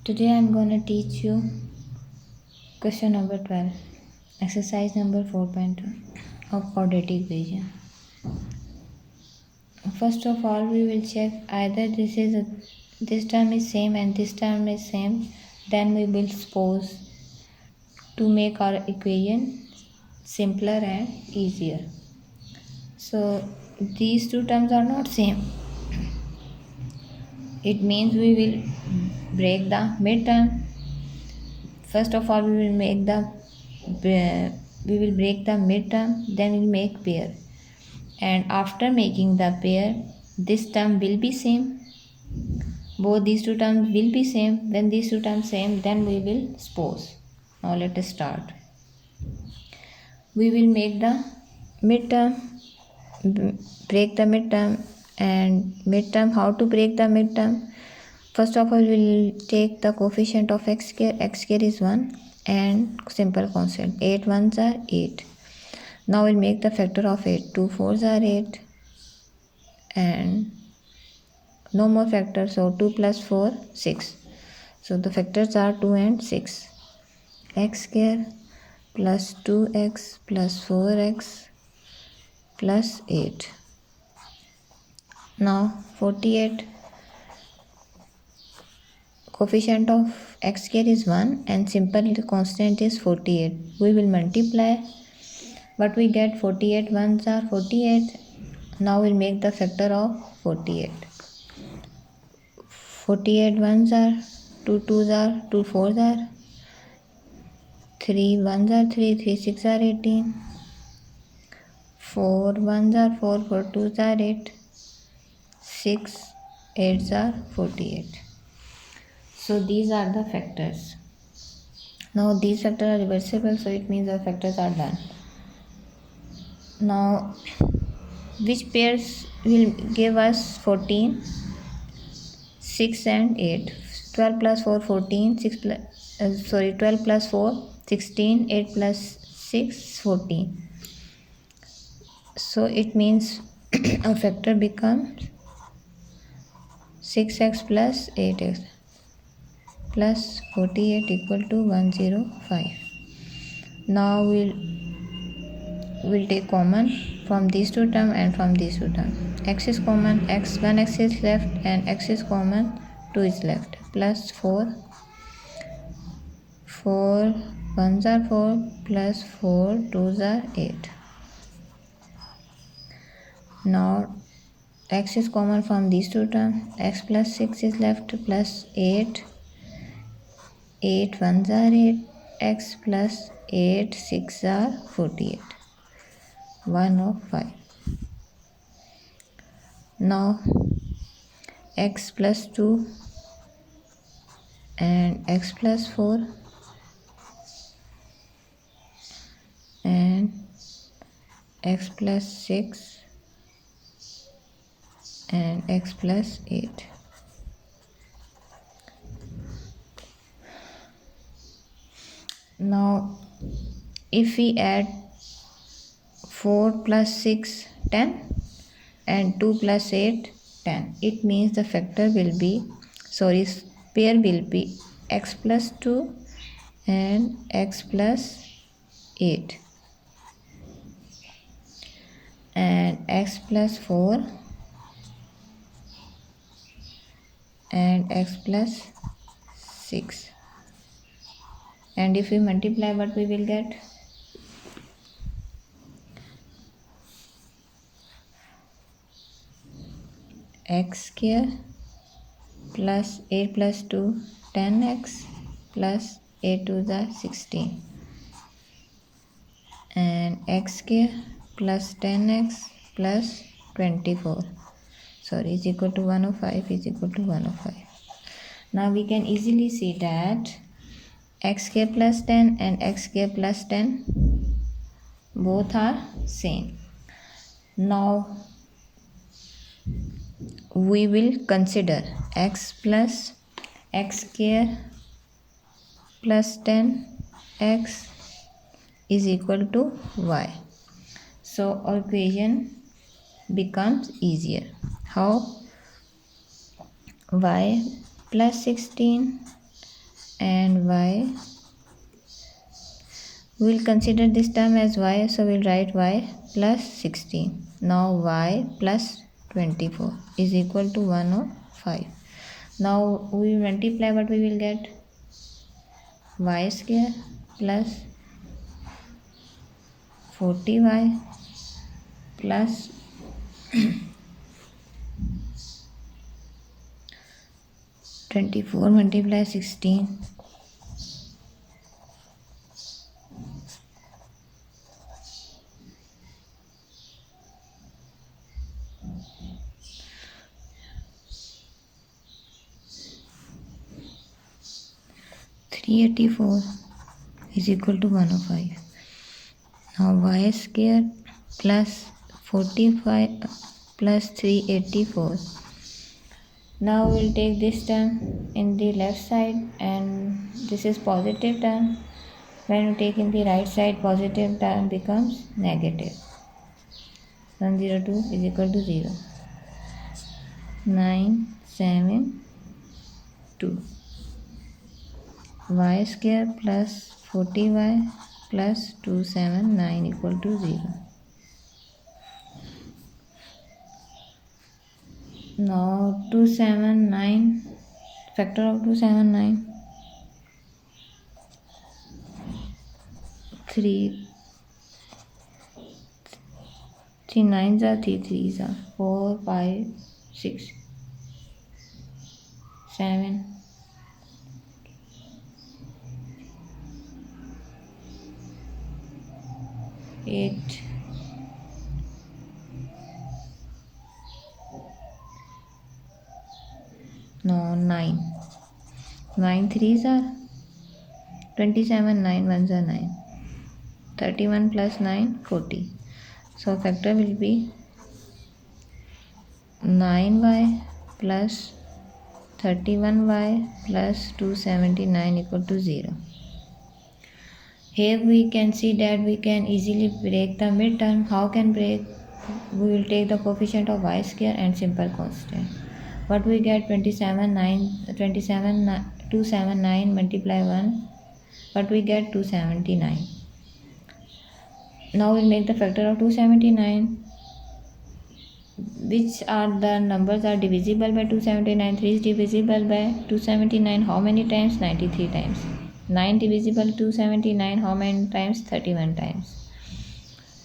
Today I'm gonna teach you question number 12, exercise number 4.2 of quadratic equation. First of all, we will check either this term is same and this term is same. Then we will suppose to make our equation simpler and easier. So these two terms are not same. It means we will break the midterm. First of all, we will break the midterm, then we will make pair. And after making the pair, this term will be same. Both these two terms will be same. When these two terms same, then we will suppose. Now let us start. We will make the midterm, break the midterm, and midterm. How to break the midterm? First of all, we will take the coefficient of x square. X square is 1 and simple constant. 8 ones are 8. Now we'll make the factor of 8. 2 fours are 8 and no more factors. So 2 plus 4, 6. So the factors are 2 and 6. X square plus 2x plus 4x plus 8. Now 48. Coefficient of x square is 1 and simple constant is 48. We will multiply, but we get 48 ones are 48. Now we'll make the factor of 48. 48 ones are 2 twos are 2 fours are 3 ones are 3 3 6 are 18. 4 ones are 4 4 twos are 8. 6 8s are 48. So these are the factors. Now these factors are reversible, so it means the factors are done. Now which pairs will give us 14? 6 and 8. 12 plus 4 14. 12 plus 4 16. 8 plus 6 14. So it means a factor becomes 6x plus 8x plus 48 equal to 105. Now we'll take common from these two terms and from these two terms. X is common, one x is left and x is common, 2 is left, plus 4 ones are 4 plus 4 twos are 8. Now x is common from these two terms. X plus 6 is left plus 8 ones are 8. X plus 8 6 are 48. 105. Now x plus 2 and x plus 4 and x plus 6 and x plus 8. Now if we add 4 plus 6 10 and 2 plus 8 10, it means the factor will be pair will be x plus 2 and x plus 8 and x plus 4 and x plus 6. And if we multiply, what we will get? X square plus 8 plus 2 10x plus 8 2s are 16 and x square plus 10x plus 24 is equal to 105 is equal to 105. Now we can easily see that x square plus 10 and x square plus 10 both are same. Now we will consider x plus x square plus 10x is equal to y. So our equation becomes easier. How? Y plus 16 and y. We will consider this term as y, so we'll write y plus 16. Now y plus 24 is equal to 105. Now we will multiply, what we will get? Y square plus 40y plus 24 multiply 16 384 is equal to 105. Now y square plus 45 plus 384. Now we'll take this term in the left side, and this is positive term. When we take in the right side, positive term becomes negative. 102 is equal to 0. 972. Y square plus 40y plus 279 equal to 0. Now 279, factor of 279, 3 nines are 3 threes are 4 5 6 7 8 no 9 9 threes are 27, 9 ones are 9, 31 plus 9 40. So factor will be 9y plus 31y plus 279 equal to 0. Here we can see that we can easily break the midterm. How can break? We will take the coefficient of y square and simple constant. What we get? 279 multiply 1. What we get? 279. Now we'll make the factor of 279. Which are the numbers are divisible by 279? 3 is divisible by 279 how many times? 93 times. 9 divisible 279 how many times? 31 times.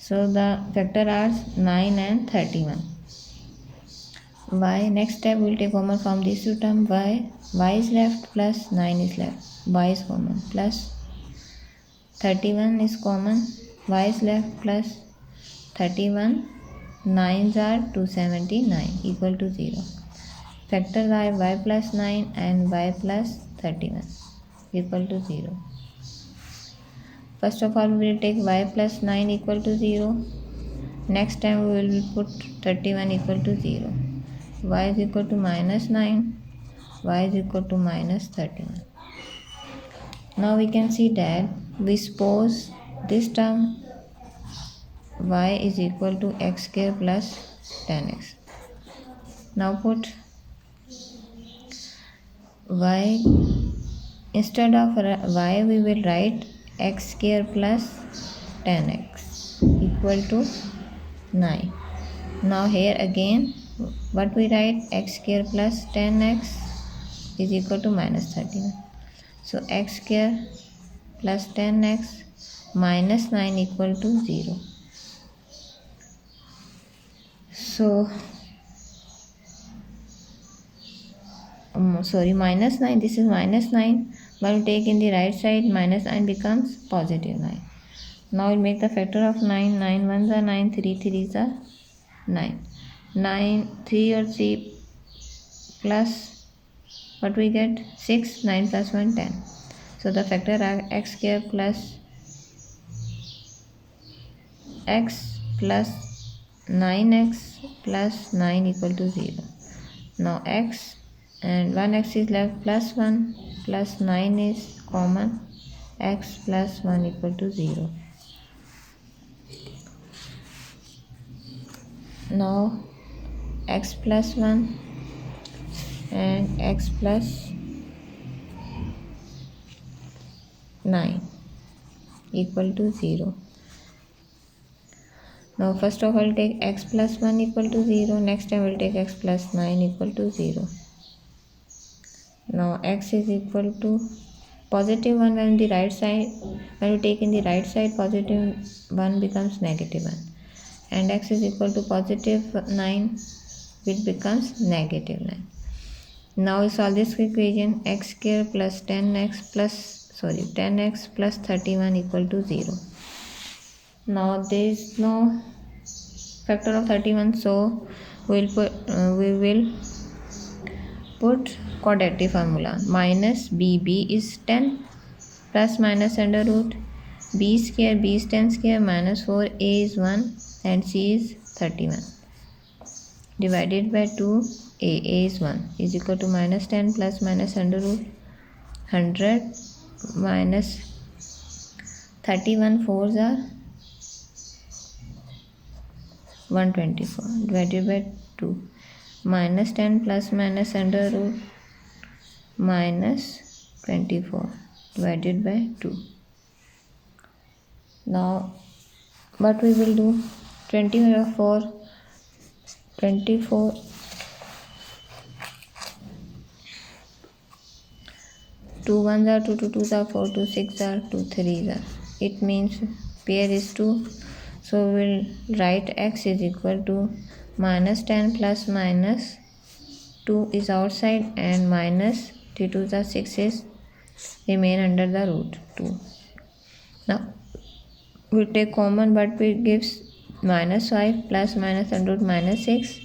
So the factor are 9 and 31. Y, next step we will take common from these two terms. Y is left plus 9 is left. Y is common plus 31 is common. Y is left plus 31. 9s are 279 equal to 0. Factors are y plus 9 and y plus 31 equal to 0. First of all, we will take y plus 9 equal to 0. Next time we will put 31 equal to 0. Y is equal to minus 9. Y is equal to minus 31. Now we can see that we suppose this term y is equal to x square plus 10x. Now put y, instead of y we will write x square plus 10x equal to 9. Now here again what we write? X square plus 10x is equal to minus 31. So x square plus 10x minus 9 equal to 0. So minus 9, this is minus 9, but we take in the right side, minus 9 becomes positive 9. Now we'll make the factor of 9. 9 ones are 9, 3 threes are 9. 9, 3 or 3 plus what we get? 6, 9 plus 1, 10. So the factor are x square plus x plus 9x plus 9 equal to 0. Now x and 1x is left plus 1 plus 9 is common, x plus 1 equal to 0. Now x plus 1 and x plus 9 equal to 0. Now first of all take x plus 1 equal to 0. Next time we'll take x plus 9 equal to 0. Now x is equal to positive 1 when the right side, when we take in the right side, positive 1 becomes negative 1. And x is equal to positive 9, which becomes negative 9. Now we solve this equation. X square plus 10x plus 31 equal to 0. Now there is no factor of 31, so we will put quadratic formula. Minus b is 10 plus minus under root b square, b is 10 square, minus 4, a is 1 and c is 31 divided by 2, a is 1 is equal to minus 10 plus minus under root 100 minus 31 4s are 124 divided by 2, minus 10 plus minus under root minus 24 divided by 2. Now what we will do, 24 2 1s are 2, 2 2s are 4, 2 6 are 2 3s are. It means pair is 2. So we will write x is equal to minus 10 plus minus 2 is outside and minus 3 2s are 6 is remain under the root 2. Now we take common, but it gives minus 5 plus minus under root minus 6.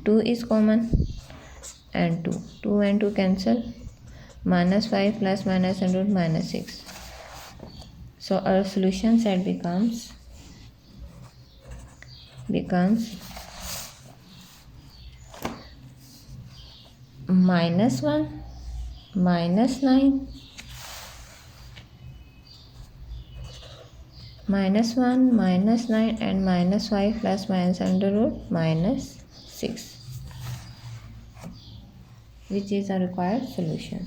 2 is common and 2 and 2 cancel. Minus 5 plus minus under root minus 6. So our solution set becomes minus 1 minus 9 minus 1 minus 9 and minus 5 plus minus under root minus 6, which is a required solution.